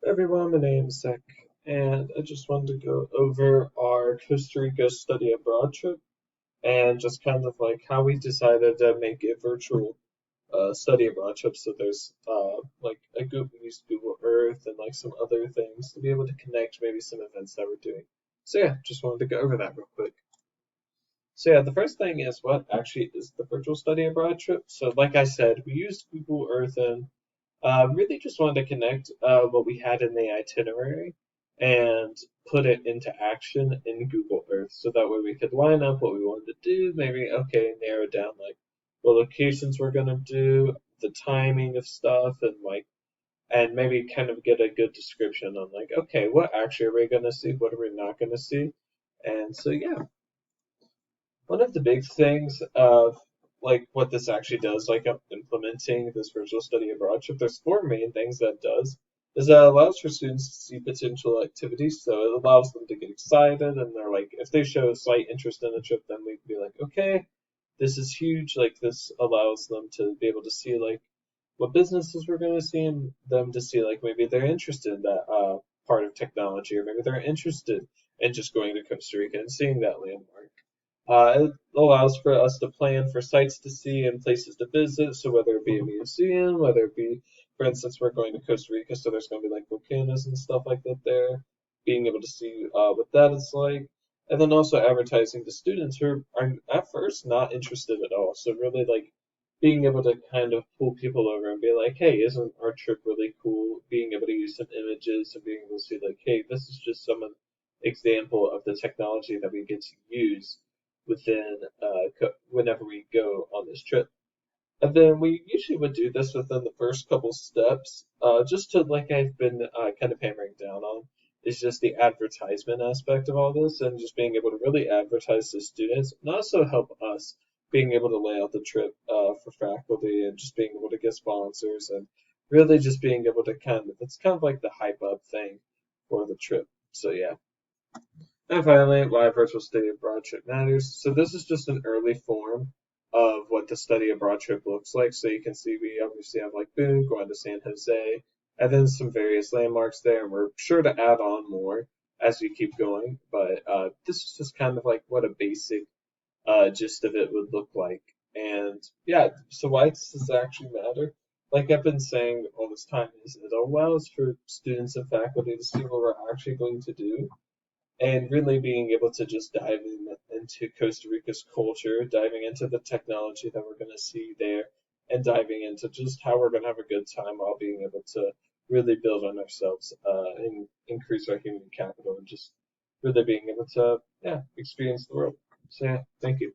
Everyone, my name's Zach, and I just wanted to go over our Costa Rica study abroad trip and just kind of like how we decided to make a virtual study abroad trip. So there's like a good we used Google Earth and like some other things to be able to connect maybe some events that we're doing. So yeah, just wanted to go over that real quick. So yeah, the first thing is what actually is the virtual study abroad trip. So like I said, we used Google Earth and really just wanted to connect what we had in the itinerary and put it into action in Google Earth so that way we could line up what we wanted to do, maybe, okay, narrow down like what locations we're going to do, the timing of stuff, and like, and maybe kind of get a good description on like, okay, what actually are we going to see? What are we not going to see? And so, yeah, one of the big things of like what this actually does, like implementing this virtual study abroad trip, there's four main things that it does. Is that it allows for students to see potential activities, so it allows them to get excited, and they're like, if they show slight interest in the trip, then we can be like, okay, this is huge. Like this allows them to be able to see like what businesses we're going to see, and them to see like maybe they're interested in that part of technology, or maybe they're interested in just going to Costa Rica and seeing that landmark. It allows for us to plan for sites to see and places to visit. So whether it be a museum, whether it be, for instance, we're going to Costa Rica, so there's going to be like volcanoes and stuff like that there. Being able to see what that is like, and then also advertising to students who are at first not interested at all. So really like being able to kind of pull people over and be like, hey, isn't our trip really cool? Being able to use some images and being able to see like, hey, this is just some example of the technology that we get to use within whenever we go on this trip. And then we usually would do this within the first couple steps, just to like I've been kind of hammering down on, is just the advertisement aspect of all this, and just being able to really advertise to students, and also help us being able to lay out the trip for faculty, and just being able to get sponsors, and really just being able to kind of it's kind of like the hype up thing for the trip. So yeah. And finally, why virtual study abroad trip matters. So this is just an early form of what the study abroad trip looks like. So you can see we obviously have like Boone going to San Jose, and then some various landmarks there, and we're sure to add on more as we keep going. But this is just kind of like what a basic gist of it would look like. And yeah, so why does this actually matter? Like I've been saying all this time, is it allows for students and faculty to see what we're actually going to do and really being able to just dive into Costa Rica's culture, diving into the technology that we're going to see there, and diving into just how we're going to have a good time while being able to really build on ourselves and increase our human capital and just really being able to, yeah, experience the world. So, yeah, thank you.